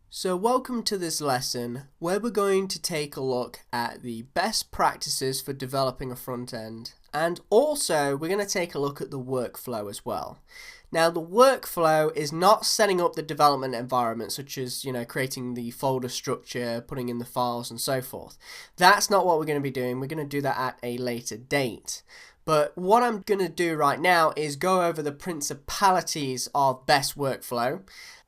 So welcome to this lesson where we're going to take a look at the best practices for developing a front end, and also we're going to take a look at the workflow as well. Now the workflow is not setting up the development environment, such as creating the folder structure, putting in the files and so forth. That's not what we're going to be doing. We're going to do that at a later date. But what I'm going to do right now is go over the principalities of best workflow.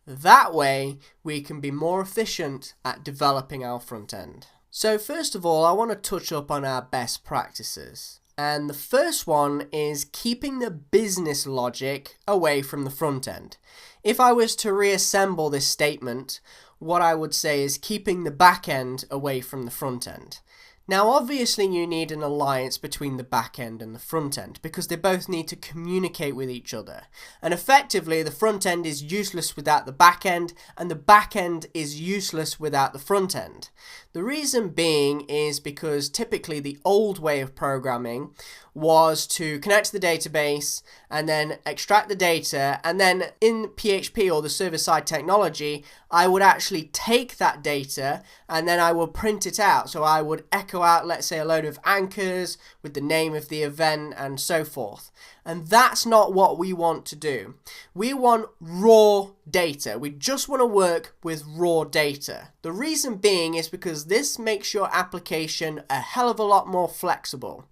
That way, we can be more efficient at developing our front end. So first of all, I want to touch up on our best practices. And the first one is keeping the business logic away from the front end. If I was to reassemble this statement, what I would say is keeping the back end away from the front end. Now obviously you need an alliance between the back end and the front end because they both need to communicate with each other. And effectively the front end is useless without the back end and the back end is useless without the front end. The reason being is because typically the old way of programming was to connect to the database and then extract the data, and then in PHP or the server-side technology I would actually take that data and then I would print it out. So I would echo out, let's say, a load of anchors with the name of the event and so forth. And that's not what we want to do. We want raw data. We just want to work with raw data. The reason being is because this makes your application a hell of a lot more flexible.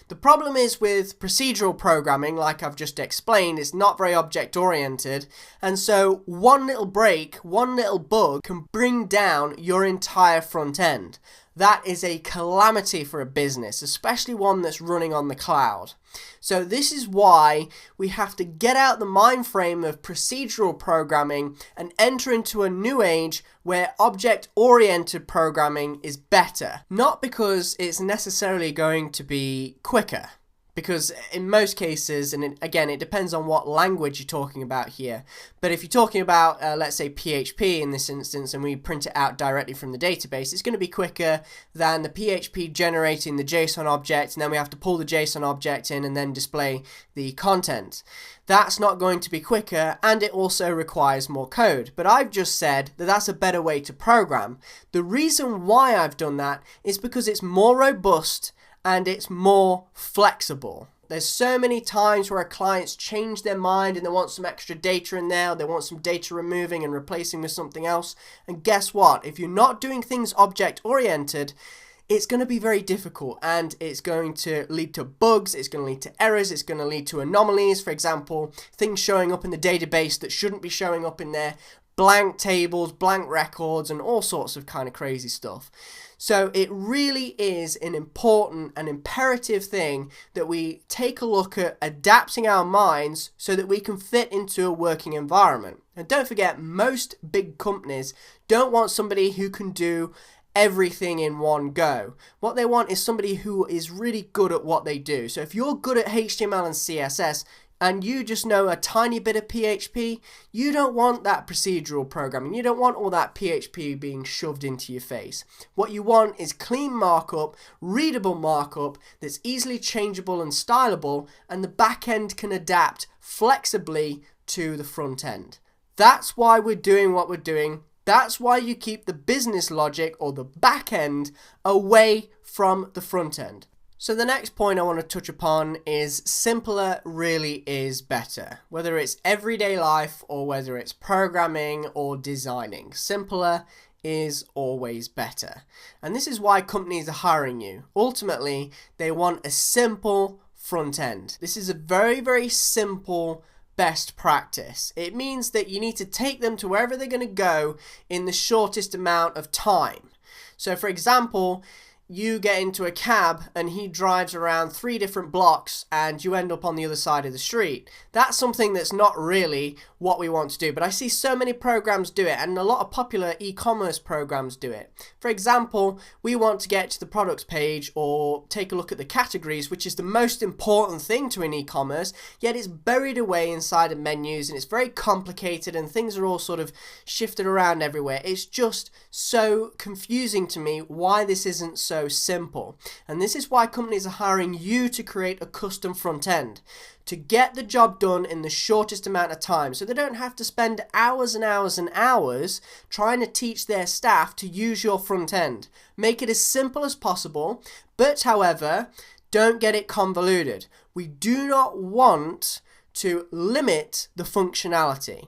The problem is with procedural programming, like I've just explained, it's not very object-oriented, and so one little break, one little bug can bring down your entire front end. That is a calamity for a business, especially one that's running on the cloud. So this is why we have to get out the mind frame of procedural programming and enter into a new age where object-oriented programming is better. Not because it's necessarily going to be quicker, because in most cases, and again, it depends on what language you're talking about here, but if you're talking about, let's say, PHP in this instance, and we print it out directly from the database, it's going to be quicker than the PHP generating the JSON object, and then we have to pull the JSON object in and then display the content. That's not going to be quicker, and it also requires more code. But I've just said that that's a better way to program. The reason why I've done that is because it's more robust and it's more flexible. There's so many times where our clients change their mind and they want some extra data in there, or they want some data removing and replacing with something else. And guess what? If you're not doing things object-oriented, it's going to be very difficult, and it's going to lead to bugs, it's going to lead to errors, it's going to lead to anomalies. For example, things showing up in the database that shouldn't be showing up in there, blank tables, blank records, and all sorts of kind of crazy stuff. So it really is an important and imperative thing that we take a look at adapting our minds so that we can fit into a working environment. And don't forget, most big companies don't want somebody who can do everything in one go. What they want is somebody who is really good at what they do. So if you're good at HTML and CSS, and you just know a tiny bit of PHP, you don't want that procedural programming. You don't want all that PHP being shoved into your face. What you want is clean markup, readable markup that's easily changeable and stylable, and the back end can adapt flexibly to the front end. That's why we're doing what we're doing. That's why you keep the business logic or the back end away from the front end. So the next point I want to touch upon is simpler really is better. Whether it's everyday life or whether it's programming or designing, simpler is always better. And this is why companies are hiring you. Ultimately, they want a simple front end. This is a very, very simple best practice. It means that you need to take them to wherever they're going to go in the shortest amount of time. So for example, you get into a cab and he drives around 3 different blocks and you end up on the other side of the street. That's something that's not really what we want to do, but I see so many programs do it, and a lot of popular e-commerce programs do it. For example, we want to get to the products page or take a look at the categories, which is the most important thing to an e-commerce, yet it's buried away inside of menus and it's very complicated and things are all sort of shifted around everywhere. It's just so confusing to me why this isn't so so simple. And this is why companies are hiring you to create a custom front end, to get the job done in the shortest amount of time, so they don't have to spend hours and hours and hours trying to teach their staff to use your front end. Make it as simple as possible, but however, don't get it convoluted. We do not want to limit the functionality.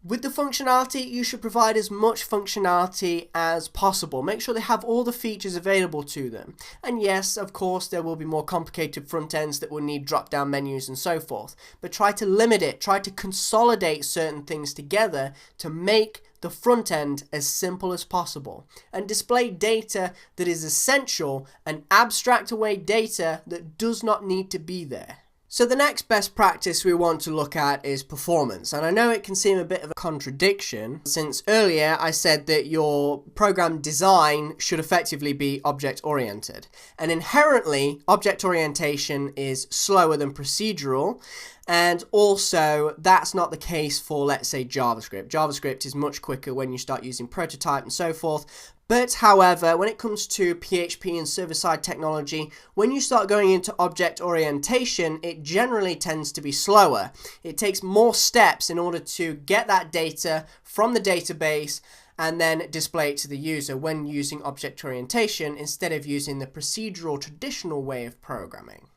With the functionality, you should provide as much functionality as possible. Make sure they have all the features available to them. And yes, of course, there will be more complicated front ends that will need drop-down menus and so forth. But try to limit it. Try to consolidate certain things together to make the front end as simple as possible. And display data that is essential and abstract away data that does not need to be there. So the next best practice we want to look at is performance. And I know it can seem a bit of a contradiction, since earlier I said that your program design should effectively be object-oriented. And inherently, object orientation is slower than procedural. And also, that's not the case for, let's say, JavaScript. JavaScript is much quicker when you start using prototype and so forth. But however, when it comes to PHP and server-side technology, when you start going into object orientation, it generally tends to be slower. It takes more steps in order to get that data from the database and then display it to the user when using object orientation instead of using the procedural traditional way of programming.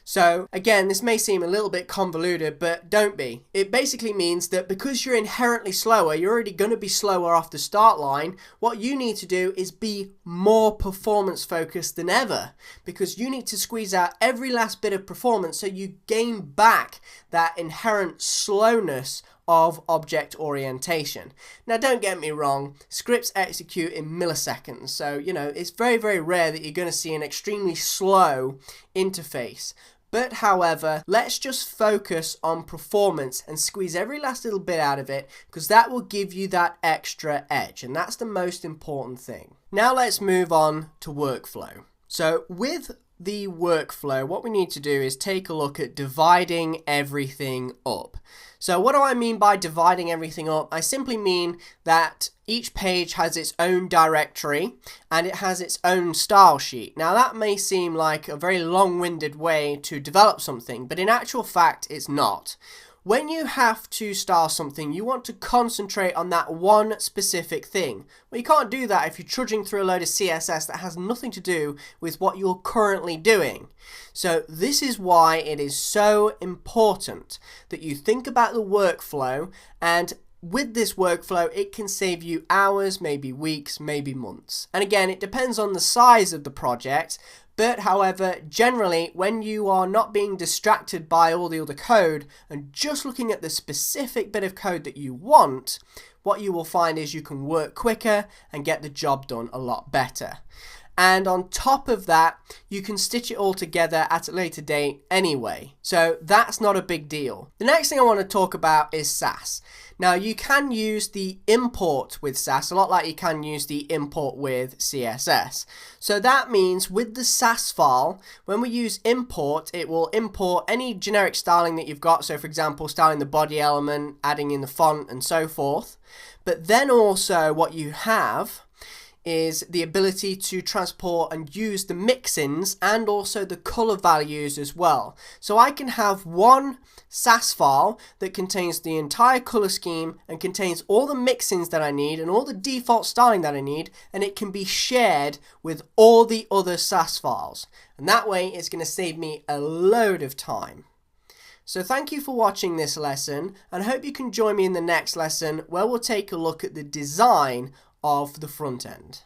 So again, this may seem a little bit convoluted, but don't be. It basically means that because you're inherently slower, you're already going to be slower off the start line. What you need to do is be more performance focused than ever, because you need to squeeze out every last bit of performance so you gain back that inherent slowness of object orientation. Now don't get me wrong, scripts execute in milliseconds, so it's very, very rare that you're going to see an extremely slow interface. But however, let's just focus on performance and squeeze every last little bit out of it, because that will give you that extra edge, and that's the most important thing. Now let's move on to workflow. So with the workflow, what we need to do is take a look at dividing everything up. So what do I mean by dividing everything up? I simply mean that each page has its own directory and it has its own style sheet. Now that may seem like a very long-winded way to develop something, but in actual fact it's not. When you have to style something, you want to concentrate on that one specific thing. Well, you can't do that if you're trudging through a load of CSS that has nothing to do with what you're currently doing. So this is why it is so important that you think about the workflow, and with this workflow, it can save you hours, maybe weeks, maybe months. And again, it depends on the size of the project. But however, generally, when you are not being distracted by all the other code and just looking at the specific bit of code that you want, what you will find is you can work quicker and get the job done a lot better. And on top of that, you can stitch it all together at a later date anyway. So that's not a big deal. The next thing I want to talk about is Sass. Now you can use the import with Sass a lot like you can use the import with CSS. So that means with the Sass file, when we use import, it will import any generic styling that you've got. So for example, styling the body element, adding in the font and so forth. But then also what you have is the ability to transport and use the mixins and also the color values as well. So I can have one Sass file that contains the entire color scheme and contains all the mixins that I need and all the default styling that I need, and it can be shared with all the other Sass files. And that way it's going to save me a load of time. So thank you for watching this lesson, and I hope you can join me in the next lesson where we'll take a look at the design of the front end.